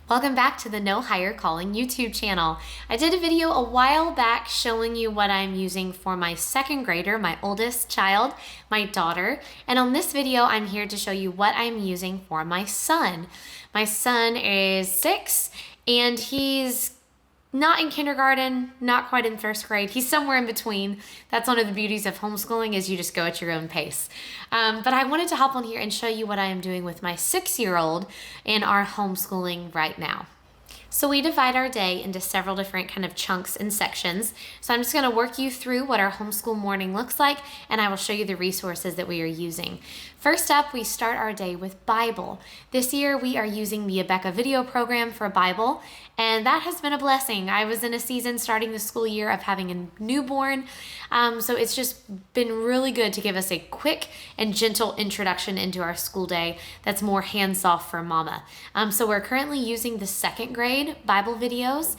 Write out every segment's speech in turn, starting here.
Welcome back to the No Higher Calling YouTube channel. I did a video a while back showing you what I'm using for my second grader, my oldest child, my daughter. And on this video, I'm here to show you what I'm using for my son. My son is 6 and he's not in kindergarten, not quite in first grade. He's somewhere in between. That's one of the beauties of homeschooling is you just go at your own pace. But I wanted to hop on here and show you what I am doing with my 6-year-old in our homeschooling right now. So we divide our day into several different kind of chunks and sections. So I'm just going to work you through what our homeschool morning looks like, and I will show you the resources that we are using. First up, we start our day with Bible. This year we are using the Abeka video program for Bible, and that has been a blessing. I was in a season starting the school year of having a newborn, so it's just been really good to give us a quick and gentle introduction into our school day that's more hands-off for mama. So we're currently using the second grade Bible videos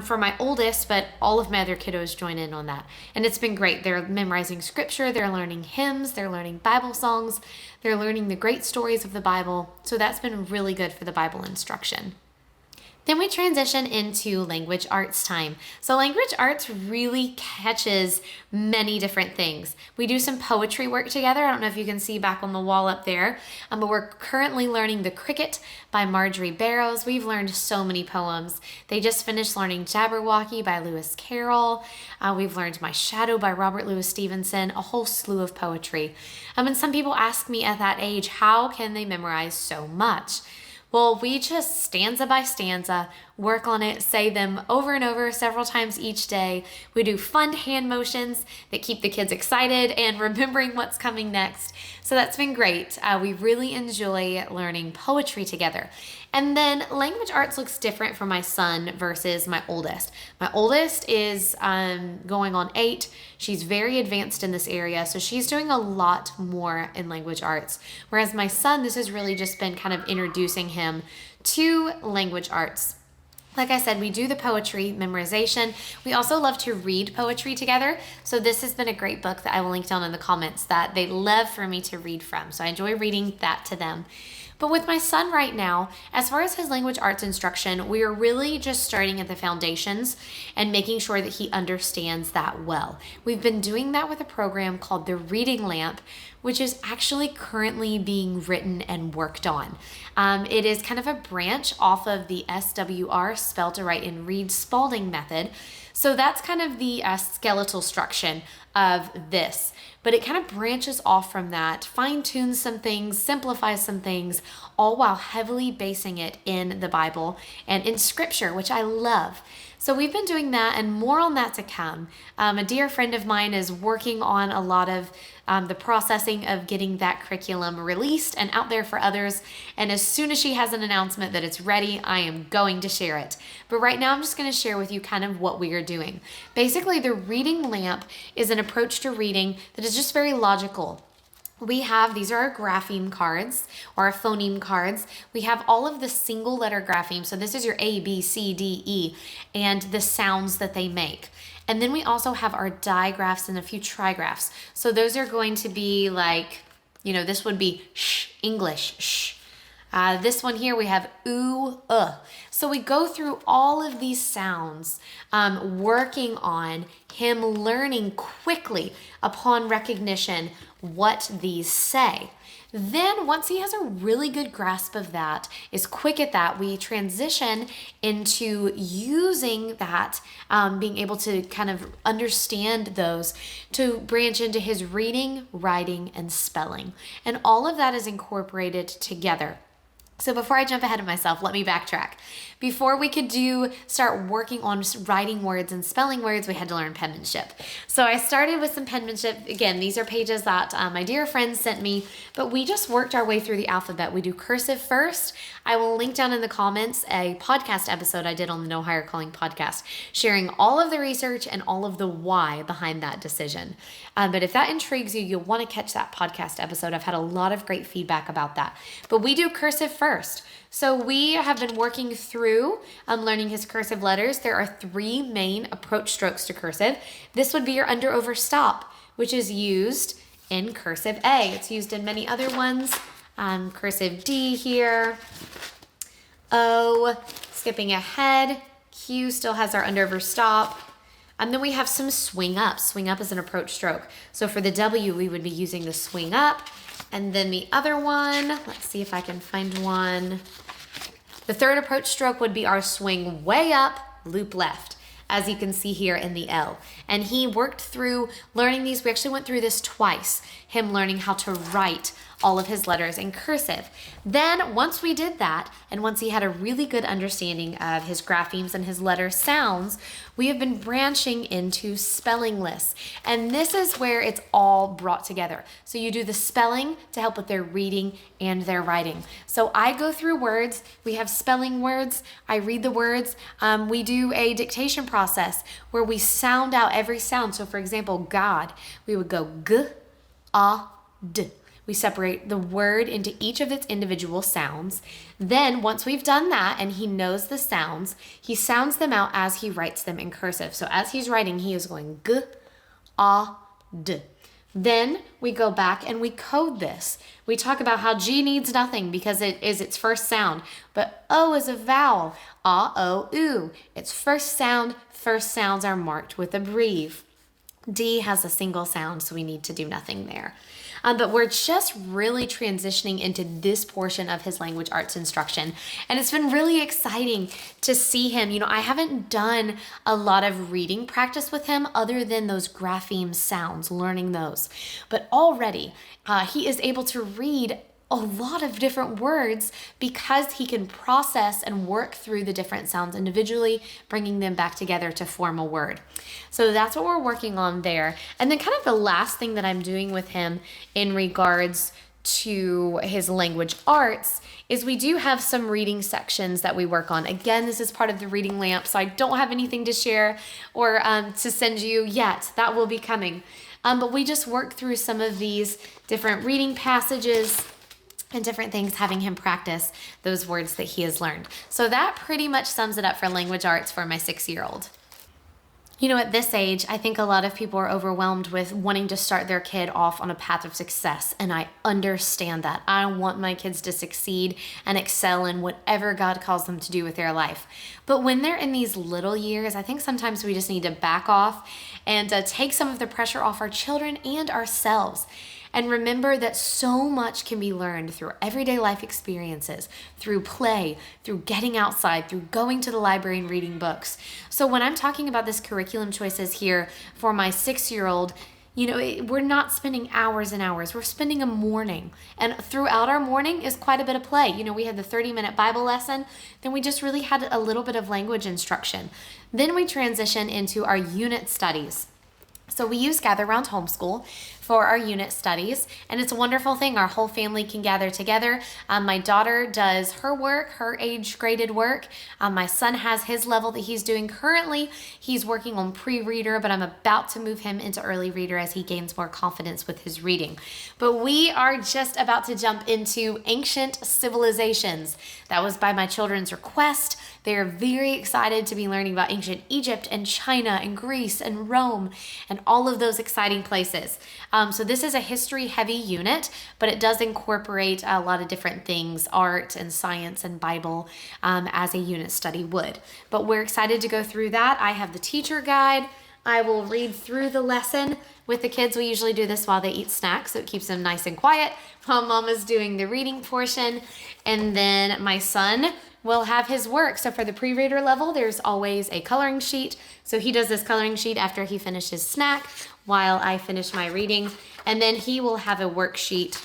for my oldest, but all of my other kiddos join in on that. And it's been great. They're memorizing scripture, they're learning hymns, they're learning Bible songs, they're learning the great stories of the Bible. So that's been really good for the Bible instruction. Then we transition into language arts time. So language arts really catches many different things. We do some poetry work together. I don't know if you can see back on the wall up there, but we're currently learning The Cricket by Marjorie Barrows. We've learned so many poems. They just finished learning Jabberwocky by Lewis Carroll. We've learned My Shadow by Robert Louis Stevenson, a whole slew of poetry. And some people ask me at that age, how can they memorize so much? Well, we just stanza by stanza, work on it, say them over and over several times each day. We do fun hand motions that keep the kids excited and remembering what's coming next. So that's been great. We really enjoy learning poetry together. And then language arts looks different for my son versus my oldest. My oldest is going on 8. She's very advanced in this area, so she's doing a lot more in language arts. Whereas my son, this has really just been kind of introducing him to language arts. Like I said, we do the poetry memorization. We also love to read poetry together. So this has been a great book that I will link down in the comments that they love for me to read from. So I enjoy reading that to them. But with my son right now, as far as his language arts instruction, we are really just starting at the foundations and making sure that he understands that well. We've been doing that with a program called the Reading Lamp, which is actually currently being written and worked on. It is kind of a branch off of the SWR, spell to write and read Spalding method. So that's kind of the skeletal structure of this, but it kind of branches off from that, fine-tunes some things, simplifies some things, all while heavily basing it in the Bible and in scripture, which I love. So we've been doing that and more on that to come. A dear friend of mine is working on a lot of the processing of getting that curriculum released and out there for others. And as soon as she has an announcement that it's ready, I am going to share it. But right now I'm just going to share with you kind of what we are doing. Basically, the Reading Lamp is an approach to reading that is just very logical. These are our grapheme cards or our phoneme cards. We have all of the single letter grapheme. So this is your A, B, C, D, E, and the sounds that they make. And then we also have our digraphs and a few trigraphs. So those are going to be like, this would be sh, English, sh. This one here, we have ooh, So we go through all of these sounds, working on him learning quickly upon recognition what these say. Then once he has a really good grasp of that, is quick at that, we transition into using that, being able to kind of understand those to branch into his reading, writing, and spelling. And all of that is incorporated together. So before I jump ahead of myself, let me backtrack. Before we could start working on writing words and spelling words, we had to learn penmanship. So I started with some penmanship. Again, these are pages that my dear friends sent me, but we just worked our way through the alphabet. We do cursive first. I will link down in the comments a podcast episode I did on the No Higher Calling podcast, sharing all of the research and all of the why behind that decision. But if that intrigues you, you'll want to catch that podcast episode. I've had a lot of great feedback about that. But we do cursive first. So we have been working through learning his cursive letters. There are 3 main approach strokes to cursive. This would be your under over stop, which is used in cursive A. It's used in many other ones. Cursive D here. O, skipping ahead. Q still has our under over stop. And then we have some swing up. Swing up is an approach stroke. So for the W, we would be using the swing up. And then the other one, let's see if I can find one. The third approach stroke would be our swing way up, loop left, as you can see here in the L. And he worked through learning these. We actually went through this twice, him learning how to write all of his letters in cursive. Then once we did that, and once he had a really good understanding of his graphemes and his letter sounds, we have been branching into spelling lists. And this is where it's all brought together. So you do the spelling to help with their reading and their writing. So I go through words, we have spelling words, I read the words, we do a dictation process where we sound out every sound. So for example, God, we would go G, A, D. We separate the word into each of its individual sounds. Then once we've done that and he knows the sounds, he sounds them out as he writes them in cursive. So as he's writing, he is going G, A, D. Then we go back and we code this. We talk about how G needs nothing because it is its first sound, but O is a vowel. A, O, U. Its first sound, first sounds are marked with a breve. D has a single sound, so we need to do nothing there. But we're just really transitioning into this portion of his language arts instruction. And it's been really exciting to see him. You know, I haven't done a lot of reading practice with him other than those grapheme sounds, learning those. But already he is able to read a lot of different words because he can process and work through the different sounds individually, bringing them back together to form a word. So that's what we're working on there. And then kind of the last thing that I'm doing with him in regards to his language arts is we do have some reading sections that we work on. Again, this is part of the reading lamp, so I don't have anything to share or to send you yet. That will be coming. But we just work through some of these different reading passages and different things, having him practice those words that he has learned. So that pretty much sums it up for language arts for my 6-year-old. You know, at this age, I think a lot of people are overwhelmed with wanting to start their kid off on a path of success, and I understand that. I want my kids to succeed and excel in whatever God calls them to do with their life. But when they're in these little years, I think sometimes we just need to back off and take some of the pressure off our children and ourselves. And remember that so much can be learned through everyday life experiences, through play, through getting outside, through going to the library and reading books. So when I'm talking about this curriculum choices here for my 6-year-old, you know, we're not spending hours and hours. We're spending a morning. And throughout our morning is quite a bit of play. You know, we had the 30-minute Bible lesson. Then we just really had a little bit of language instruction. Then we transition into our unit studies. So we use Gather Round Homeschool for our unit studies, and it's a wonderful thing. Our whole family can gather together. My daughter does her work, her age-graded work. My son has his level that he's doing currently. He's working on pre-reader, but I'm about to move him into early reader as he gains more confidence with his reading. But we are just about to jump into ancient civilizations. That was by my children's request. They are very excited to be learning about ancient Egypt and China and Greece and Rome and all of those exciting places. So this is a history-heavy unit, but it does incorporate a lot of different things, art and science and Bible, as a unit study would. But we're excited to go through that. I have the teacher guide. I will read through the lesson with the kids. We usually do this while they eat snacks, so it keeps them nice and quiet while Mama's doing the reading portion. And then my son will have his work. So for the pre-reader level, there's always a coloring sheet. So he does this coloring sheet after he finishes snack while I finish my reading. And then he will have a worksheet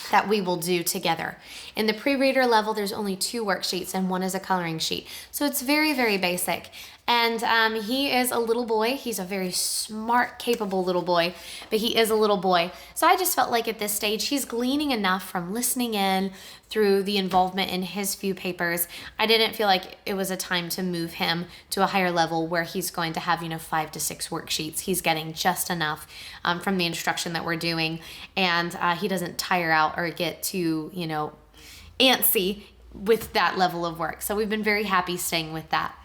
that we will do together. In the pre-reader level, there's only 2 worksheets and one is a coloring sheet. So it's very, very basic. And he is a little boy. He's a very smart, capable little boy, but he is a little boy. So I just felt like at this stage, he's gleaning enough from listening in through the involvement in his few papers. I didn't feel like it was a time to move him to a higher level where he's going to have, 5 to 6 worksheets. He's getting just enough from the instruction that we're doing. And he doesn't tire out or get too, antsy with that level of work. So we've been very happy staying with that.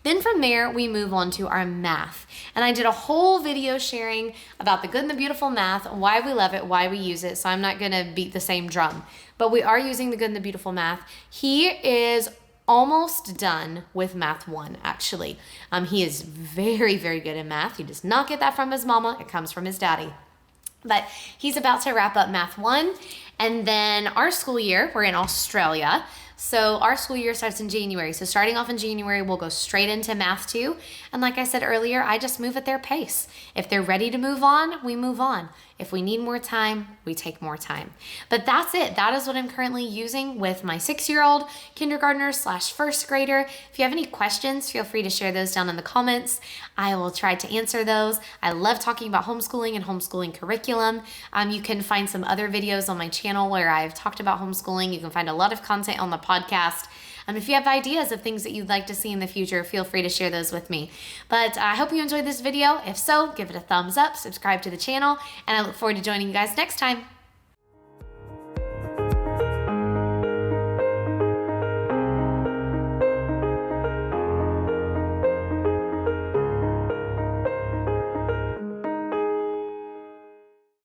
Then from there, we move on to our math. And I did a whole video sharing about the good and the beautiful math, why we love it, why we use it. So I'm not gonna beat the same drum, but we are using the good and the beautiful math. He is almost done with Math 1, actually. He is very, very good in math. He does not get that from his mama. It comes from his daddy. But he's about to wrap up Math 1. And then our school year, we're in Australia. So our school year starts in January. So starting off in January, we'll go straight into Math 2. And like I said earlier, I just move at their pace. If they're ready to move on, we move on. If we need more time, we take more time. But that's it. That is what I'm currently using with my 6-year-old kindergartner / first grader. If you have any questions, feel free to share those down in the comments. I will try to answer those. I love talking about homeschooling and homeschooling curriculum. You can find some other videos on my channel where I've talked about homeschooling. You can find a lot of content on the podcast. If you have ideas of things that you'd like to see in the future, feel free to share those with me. But I hope you enjoyed this video. If so, give it a thumbs up, subscribe to the channel, and I look forward to joining you guys next time.